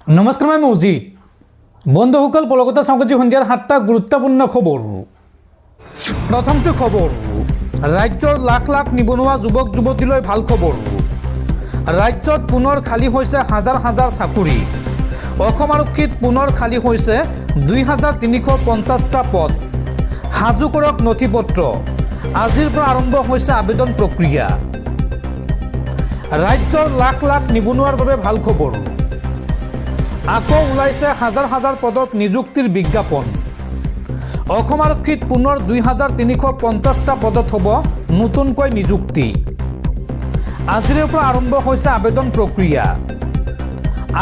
নমস্কাৰ, মই মৌজিদ। বন্ধুসকল, পলকতা সংবাদী সন্ধিয়াৰ 7টা গুৰুত্বপূৰ্ণ খবৰ। প্ৰথমটো খবৰ, ৰাজ্যৰ লাখ লাখ নিবনুৱা যুৱক যুৱতীলৈ ভাল খবৰ। ৰাজ্যত পুনৰ খালী হৈছে হাজাৰ হাজাৰ চাকৰি। অসম আৰক্ষীত পুনৰ খালী হৈছে 2350টা পদ। সাজু কৰক নথি পত্ৰ। আজিৰ পৰা আৰম্ভ হৈছে আবেদন প্ৰক্ৰিয়া। ৰাজ্যৰ লাখ লাখ নিবনুৱাৰ বাবে ভাল খবৰ। আকৌ ওলাইছে হাজাৰ হাজাৰ পদত নিযুক্তিৰ বিজ্ঞাপন। অসম আৰক্ষীত পুনৰ 2350টা পদত হ'ব নতুনকৈ নিযুক্তি। আজিৰে পৰা আৰম্ভ হৈছে আবেদন প্ৰক্ৰিয়া।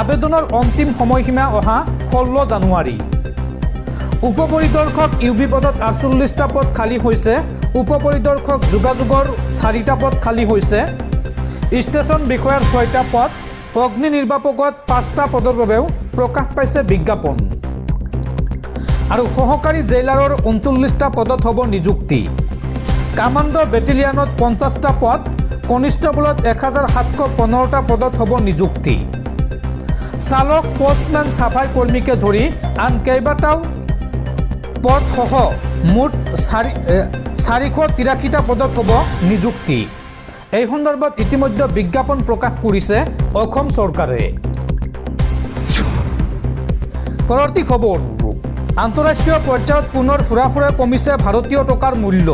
আবেদনৰ অন্তিম সময়সীমা অহা 16 জানুৱাৰী। উপ পৰিদৰ্শক ইউবি পদত 48টা পদ খালী হৈছে। উপ পৰিদৰ্শক যোগাযোগৰ 4টা পদ খালী হৈছে। ষ্টেচন বিষয়াৰ 6টা পদ। অগ্নি নিৰ্বাপকত 5টা পদৰ বাবেও প্ৰকাশ পাইছে বিজ্ঞাপন। আৰু সহকাৰী জেইলাৰৰ 39টা পদত হ'ব নিযুক্তি। কামাণ্ডো বেটেলিয়ানত 50টা পদ। কনিষ্টবলত 1715টা পদত হ'ব নিযুক্তি। চালক, পোষ্টমেন, চাফাই কৰ্মীকে ধৰি আন কেইবাটাও পদসহ মুঠ 483টা পদত হ'ব নিযুক্তি। এই সন্দৰ্ভত ইতিমধ্যে বিজ্ঞাপন প্ৰকাশ কৰিছে অসম চৰকাৰে। পৰৱৰ্তী খবৰ, আন্তঃৰাষ্ট্ৰীয় পৰ্যায়ত পুনৰ ফুৰা কমিছে ভাৰতীয় টকাৰ মূল্য।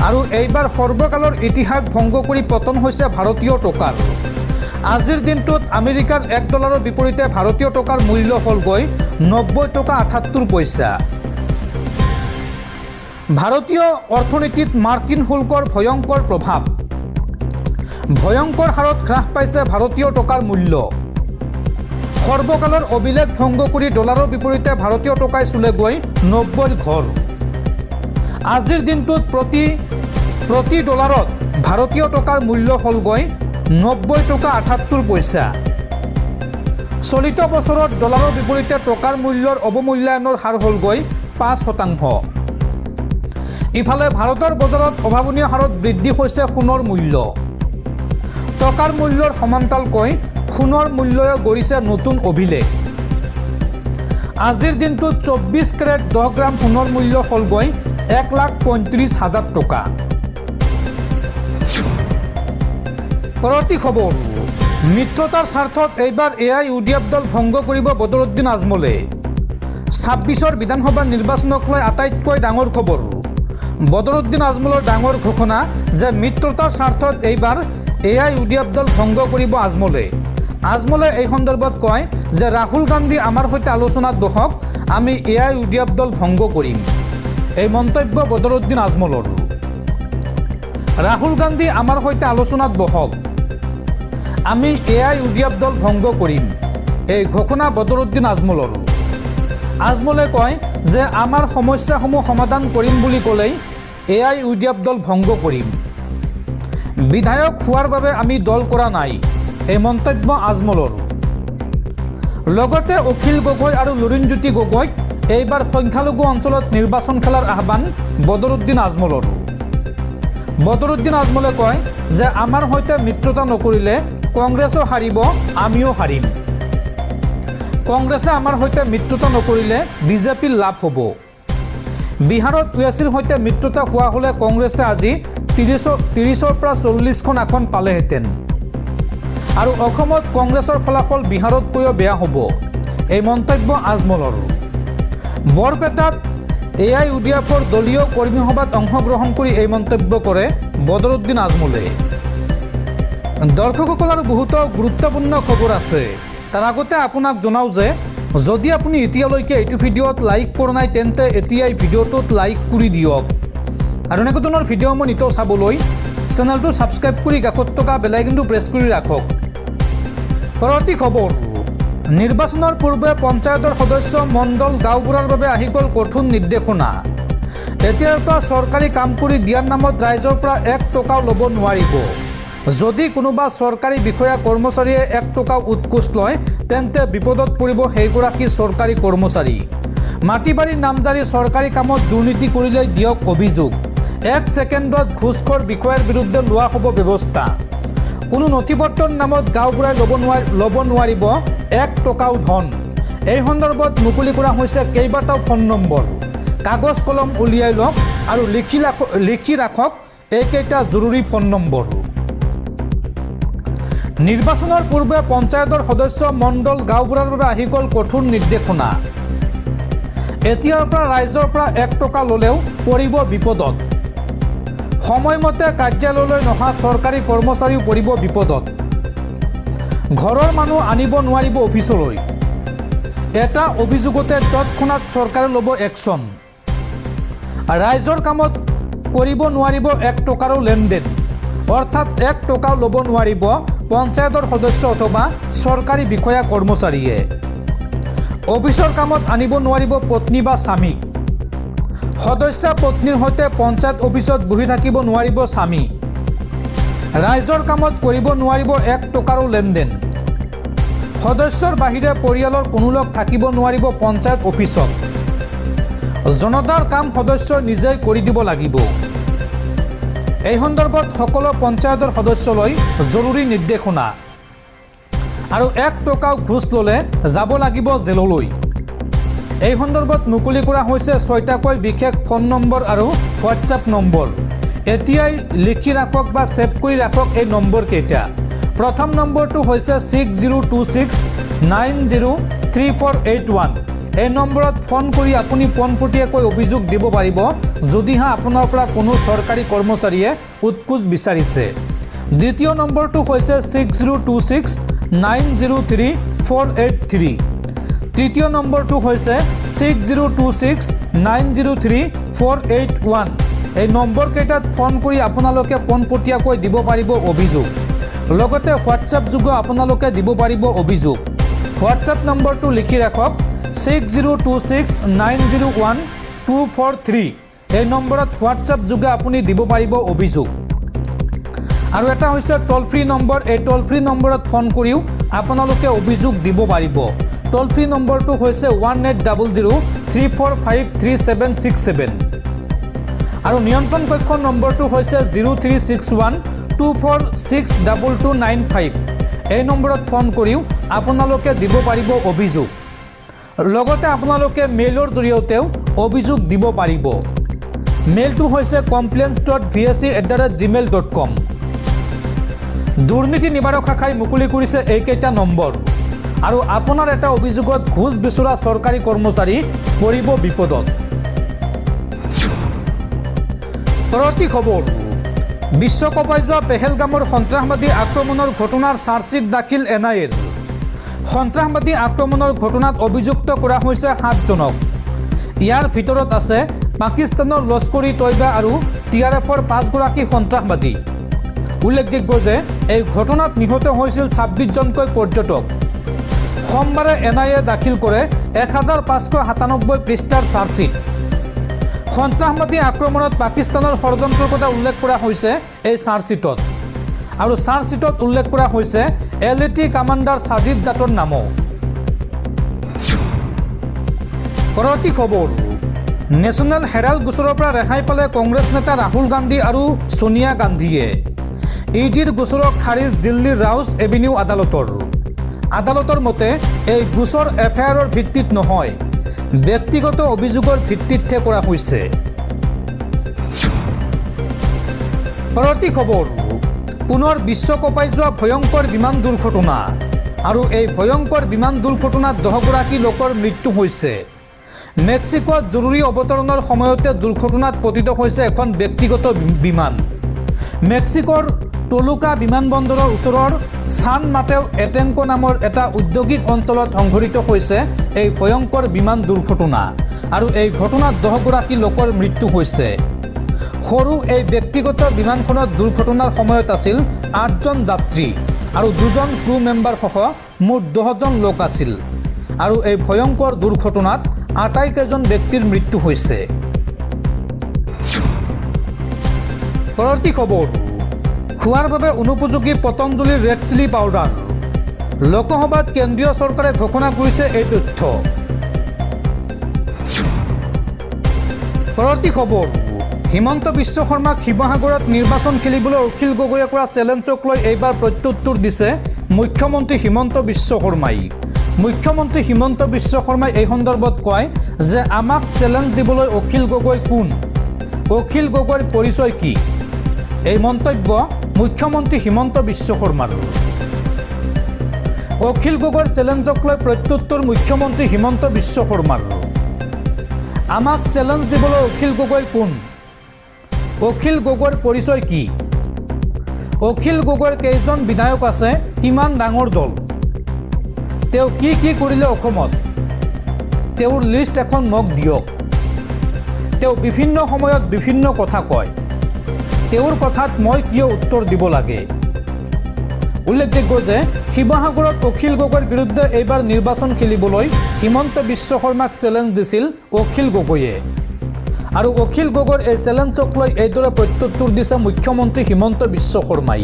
আৰু এইবাৰ সৰ্বকালৰ ইতিহাস ভংগ কৰি পতন হৈছে ভাৰতীয় টকাৰ। আজিৰ দিনটোত আমেৰিকাৰ $1 বিপৰীতে ভাৰতীয় টকাৰ মূল্য হ'লগৈ 90 টকা 78 পইচা। ভাৰতীয় অৰ্থনীতিত মাৰ্কিন শুল্কৰ ভয়ংকৰ প্ৰভাৱ। ভয়ংকৰ হাৰত হ্ৰাস পাইছে ভাৰতীয় টকাৰ মূল্য। সৰ্বকালৰ অভিলেখ ভংগ কৰি ডলাৰৰ বিপৰীতে ভাৰতীয় টকাই চুলেগৈ 90 ঘৰ। আজিৰ দিনটোত প্ৰতি ডলাৰত ভাৰতীয় টকাৰ মূল্য হ'লগৈ 90 টকা 78 পইচা। চলিত বছৰত ডলাৰৰ বিপৰীতে টকাৰ মূল্যৰ অৱমূল্যায়নৰ হাৰ হ'লগৈ 5%। ইফালে ভাৰতৰ বজাৰত অভাৱনীয় হাৰত বৃদ্ধি হৈছে সোণৰ মূল্য। টকাৰ মূল্যৰ সমান্তৰালকৈ সোণৰ মূল্যও গঢ়িছে নতুন অভিলেখ। আজিৰ দিনটোত 24 কেৰেট 10 গ্ৰাম সোণৰ মূল্য হ'লগৈ 1,35,000 টকা। পৰৱৰ্তী খবৰ, মিত্ৰতাৰ স্বাৰ্থত এইবাৰ AIUDF দল ভংগ কৰিব বদৰুদ্দিন আজমলে। 26ৰ বিধানসভা নিৰ্বাচনক লৈ আটাইতকৈ ডাঙৰ খবৰ। বদৰুদ্দিন আজমলৰ ডাঙৰ ঘোষণা যে মিত্ৰতাৰ স্বাৰ্থত এইবাৰ AIUDF দল ভংগ কৰিব আজমলে। আজমলে এই সন্দৰ্ভত কয় যে ৰাহুল গান্ধী আমাৰ সৈতে আলোচনাত বহক, আমি AIUDF দল ভংগ কৰিম। এই মন্তব্য বদৰুদ্দিন আজমলৰ। ৰাহুল গান্ধী আমাৰ সৈতে আলোচনাত বহক, আমি AIUDF দল ভংগ কৰিম। এই ঘোষণা বদৰুদ্দিন আজমলৰ। আজমলে কয় যে আমাৰ সমস্যাসমূহ সমাধান কৰিম বুলি ক'লেই AIUDF দল ভংগ কৰিম। বিধায়ক হোৱাৰ বাবে আমি দল কৰা নাই। এই মন্তব্য আজমলৰ। লগতে অখিল গগৈ আৰু লুৰিণজ্যোতি গগৈক এইবাৰ সংখ্যালঘু অঞ্চলত নিৰ্বাচন খেলাৰ আহ্বান বদৰুদ্দিন আজমলৰ। বদৰুদ্দিন আজমলে কয় যে আমাৰ সৈতে মিত্ৰতা নকৰিলে কংগ্ৰেছো হাৰিব, আমিও হাৰিম। কংগ্ৰেছে আমাৰ সৈতে মিত্ৰতা নকৰিলে বিজেপিৰ লাভ হ'ব। বিহাৰত ওৱেচিৰ সৈতে মিত্ৰতা হোৱা হ'লে কংগ্ৰেছে আজি 30ৰ পৰা 40খন আসন পালেহেঁতেন। আৰু অসমত কংগ্ৰেছৰ ফলাফল বিহাৰতকৈও বেয়া হ'ব। এই মন্তব্য আজমলৰ। বৰপেটাত AIUDFৰ দলীয় কৰ্মী সভাত অংশগ্ৰহণ কৰি এই মন্তব্য কৰে বদৰুদ্দিন আজমলে। দৰ্শকসকল, আৰু বহুতো গুৰুত্বপূৰ্ণ খবৰ আছে। তাৰ আগতে আপোনাক জনাওঁ যে যদি আপুনি এতিয়ালৈকে এইটো ভিডিঅ'ত লাইক কৰা নাই তেন্তে এতিয়াই ভিডিঅ'টোত লাইক কৰি দিয়ক। আৰু এনেকুৱা ধৰণৰ ভিডিঅ' মই নিতৌ চাবলৈ চেনেলটো ছাবস্ক্ৰাইব কৰি কাষত থকা বেল আইকনটো প্ৰেছ কৰি ৰাখক। পৰৱৰ্তী খবৰ, নিৰ্বাচনৰ পূৰ্বে পঞ্চায়তৰ সদস্য মণ্ডল গাঁওবুঢ়াৰ বাবে আহি গ'ল কঠোৰ নিৰ্দেশনা। এতিয়াৰ পৰা চৰকাৰী কাম কৰি দিয়াৰ নামত ৰাইজৰ পৰা 1 টকাও ল'ব নোৱাৰিব। যদি কোনোবা চৰকাৰী বিষয়া কৰ্মচাৰীয়ে 1 টকাও উৎকোচ লয় তেন্তে বিপদত পৰিব সেইগৰাকী চৰকাৰী কৰ্মচাৰী। মাটি বাৰীৰ নামজাৰি চৰকাৰী কামত দুৰ্নীতি কৰিলে দিয়ক অভিযোগ। 1 ছেকেণ্ডত ঘুষখোৰ বিষয়াৰ বিৰুদ্ধে লোৱা হ'ব ব্যৱস্থা। কোনো নথিপত্ৰৰ নামত গাঁওবুঢ়াই ল'ব নোৱাৰিব 1 টকাও ধন। এই সন্দৰ্ভত মুকলি কৰা হৈছে কেইবাটাও ফোন নম্বৰ। কাগজ কলম উলিয়াই লওক আৰু লিখি ৰাখক এইকেইটা জৰুৰী ফোন নম্বৰ। নিৰ্বাচনৰ পূৰ্বে পঞ্চায়তৰ সদস্য মণ্ডল গাঁওবুঢ়াৰ বাবে আহি গ'ল কঠোৰ নিৰ্দেশনা। এতিয়াৰ পৰা ৰাইজৰ পৰা 1 টকা ল'লেও পৰিব বিপদত। সময়মতে কাৰ্যালয়লৈ নহা চৰকাৰী কৰ্মচাৰীও পৰিব বিপদত। ঘৰৰ মানুহ আনিব নোৱাৰিব অফিচলৈ। এটা অভিযোগতে তৎক্ষণাত চৰকাৰে ল'ব একশ্যন। ৰাইজৰ কামত কৰিব নোৱাৰিব 1 টকাৰো লেনদেন, অৰ্থাৎ 1 টকাও ল'ব নোৱাৰিব পঞ্চায়তৰ সদস্য অথবা চৰকাৰী বিষয়া কৰ্মচাৰীয়ে। অফিচৰ কামত আনিব নোৱাৰিব পত্নী বা স্বামীক। সদস্য পত্নীৰ সৈতে পঞ্চায়ত অফিচত বহি থাকিব নোৱাৰিব স্বামী। ৰাইজৰ কামত কৰিব নোৱাৰিব 1 টকাৰো লেনদেন। সদস্যৰ বাহিৰে পৰিয়ালৰ কোনো লোক থাকিব নোৱাৰিব পঞ্চায়ত অফিচত। জনতাৰ কাম সদস্যই নিজেই কৰি দিব লাগিব। এই সন্দৰ্ভত সকলো পঞ্চায়তৰ সদস্যলৈ জৰুৰী নিৰ্দেশনা। আৰু 1 টকাও ঘোষ ল'লে যাব লাগিব জেললৈ। এই সন্দৰ্ভত মুকলি কৰা হৈছে 6টাকৈ বিশেষ ফোন নম্বৰ আৰু হোৱাটছআপ নম্বৰ। এতিয়াই লিখি ৰাখক বা ছেভ কৰি ৰাখক এই নম্বৰকেইটা। প্ৰথম নম্বৰটো হৈছে 6026903481। এই নম্বৰত ফোন কৰি আপুনি পোনপটীয়াকৈ অভিযোগ দিব পাৰিব যদিহে আপোনাৰ পৰা কোনো চৰকাৰী কৰ্মচাৰীয়ে উৎকোচ বিচাৰিছে। দ্বিতীয় নম্বৰটো হৈছে 6026903483। তৃতীয় নম্বৰটো হৈছে 6026903481। এই নম্বৰকেইটাত ফোন কৰি আপোনালোকে পোনপটীয়াকৈ দিব পাৰিব অভিযোগ। লগতে হোৱাটছআপ যোগেও আপোনালোকে দিব পাৰিব অভিযোগ। হোৱাটছআপ নম্বৰটো লিখি ৰাখক 6026901243। এই নম্বৰত হোৱাটছআপ যোগে আপুনি দিব পাৰিব অভিযোগ। আৰু এটা হৈছে টল ফ্ৰী নম্বৰ। এই টল ফ্ৰী নম্বৰত ফোন কৰিও আপোনালোকে অভিযোগ দিব পাৰিব। টল ফ্ৰী নম্বৰটো হৈছে 180034533767। আৰু নিয়ন্ত্ৰণ কক্ষৰ নম্বৰটো হৈছে 036124622295। এই নম্বৰত ফোন কৰিও আপোনালোকে দিব পাৰিব অভিযোগ। লগতে আপোনালোকে মেইলৰ জৰিয়তেও অভিযোগ দিব পাৰিব। মেইলটো হৈছে complaints.vsc@gmail.com। দুৰ্নীতি নিবাৰক শাখাই মুকলি কৰিছে এইকেইটা নম্বৰ। আৰু আপোনাৰ এটা অভিযোগত ঘোষ বিচৰা চৰকাৰী কৰ্মচাৰী পৰিব বিপদত। পৰৱৰ্তী খবৰ, বিশ্বকপাই যোৱা পেহেলগামৰ সন্ত্ৰাসবাদী আক্ৰমণৰ ঘটনাৰ চাৰ্জশ্বিট দাখিল NIAৰ। সন্ত্ৰাসবাদী আক্ৰমণৰ ঘটনাত অভিযুক্ত কৰা হৈছে 7জনক। ইয়াৰ ভিতৰত আছে পাকিস্তানৰ লস্কৰি তৈবা আৰু TRFৰ 5গৰাকী সন্ত্ৰাসবাদী। উল্লেখযোগ্য যে এই ঘটনাত নিহত হৈছিল 26জনকৈ পৰ্যটক। সোমবাৰে NIA দাখিল কৰে 1597 পৃষ্ঠাৰ চাৰ্জশ্বিট। সন্ত্ৰাসবাদী আক্ৰমণত পাকিস্তানৰ ষড়যন্ত্ৰৰ কথা উল্লেখ কৰা হৈছে এই চাৰ্জশ্বিটত। আৰু চাৰ্জশ্বিটত উল্লেখ কৰা হৈছে LAT কামাণ্ডাৰ সাজিদ জাটৰ নামো। পৰৱৰ্তী খবৰ, নেশ্যনেল হেৰাল্ড গোচৰৰ পৰা ৰেহাই পালে কংগ্ৰেছ নেতা ৰাহুল গান্ধী আৰু সোনিয়া গান্ধীয়ে। EDৰ গোচৰক খাৰিজ দিল্লীৰ ৰাউছ এভিনিউ আদালতৰ। আদালতৰ মতে এই গোচৰ FIRৰ ভিত্তিত নহয়, ব্যক্তিগত অভিযোগৰ ভিত্তিতহে কৰা হৈছে। পৰৱৰ্তী খবৰ, পুনৰ বিশ্বকপাই যোৱা ভয়ংকৰ বিমান দুৰ্ঘটনা। আৰু এই ভয়ংকৰ বিমান দুৰ্ঘটনাত 10গৰাকী লোকৰ মৃত্যু হৈছে। মেক্সিকোত জৰুৰী অৱতৰণৰ সময়তে দুৰ্ঘটনাত পতিত হৈছে এখন ব্যক্তিগত বিমান। মেক্সিকোৰ টলুকা বিমানবন্দৰৰ ওচৰৰ ছান মাটেও এটেংকো নামৰ এটা ঔদ্যোগিক অঞ্চলত সংঘটিত হৈছে এই ভয়ংকৰ বিমান দুৰ্ঘটনা। আৰু এই ঘটনাত 10গৰাকী লোকৰ মৃত্যু হৈছে। সৰু এই ব্যক্তিগত বিমানখনত দুৰ্ঘটনাৰ সময়ত আছিল 8জন যাত্ৰী আৰু 2জন ক্ৰু মেম্বাৰ সহ মুঠ 10জন লোক আছিল। আৰু এই ভয়ংকৰ দুৰ্ঘটনাত 28কেইজন ব্যক্তিৰ মৃত্যু হৈছে। পৰৱৰ্তী খবৰ, খোৱাৰ বাবে অনুপযোগী পতঞ্জলীৰ ৰেড চিলি পাউডাৰ। লোকসভাত কেন্দ্ৰীয় চৰকাৰে ঘোষণা কৰিছে এই তথ্য। পৰৱৰ্তী খবৰ, হিমন্ত বিশ্ব শৰ্মাক শিৱসাগৰত নিৰ্বাচন খেলিবলৈ অখিল গগৈয়ে কৰা চেলেঞ্জক লৈ এইবাৰ প্ৰত্যুত্তৰ দিছে মুখ্যমন্ত্ৰী হিমন্ত বিশ্ব শৰ্মাই। মুখ্যমন্ত্ৰী হিমন্ত বিশ্ব শৰ্মাই এই সন্দৰ্ভত কয় যে আমাক চেলেঞ্জ দিবলৈ অখিল গগৈ কোন, অখিল গগৈৰ পৰিচয় কি। এই মন্তব্য মুখ্যমন্ত্ৰী হিমন্ত বিশ্ব শৰ্মাৰ। অখিল গগৈৰ চেলেঞ্জক লৈ প্ৰত্যুত্তৰ মুখ্যমন্ত্ৰী হিমন্ত বিশ্ব শৰ্মাৰ। আমাক চেলেঞ্জ দিবলৈ অখিল গগৈ কোন, অখিল গগৈৰ পৰিচয় কি, অখিল গগৈৰ কেইজন বিধায়ক আছে, কিমান ডাঙৰ দল, তেওঁ কি কি কৰিলে অসমত, তেওঁৰ লিষ্ট এখন মোক দিয়ক। তেওঁ বিভিন্ন সময়ত বিভিন্ন কথা কয়, তেওঁৰ কথাত মই কিয় উত্তৰ দিব লাগে। উল্লেখযোগ্য যে শিৱসাগৰত অখিল গগৈৰ বিৰুদ্ধে এইবাৰ নিৰ্বাচন খেলিবলৈ হিমন্ত বিশ্ব শৰ্মাক চেলেঞ্জ দিছিল অখিল গগৈয়ে। আৰু অখিল গগৈৰ এই চেলেঞ্জক লৈ এইদৰে প্ৰত্যুত্তৰ দিছে মুখ্যমন্ত্ৰী হিমন্ত বিশ্ব শৰ্মাই।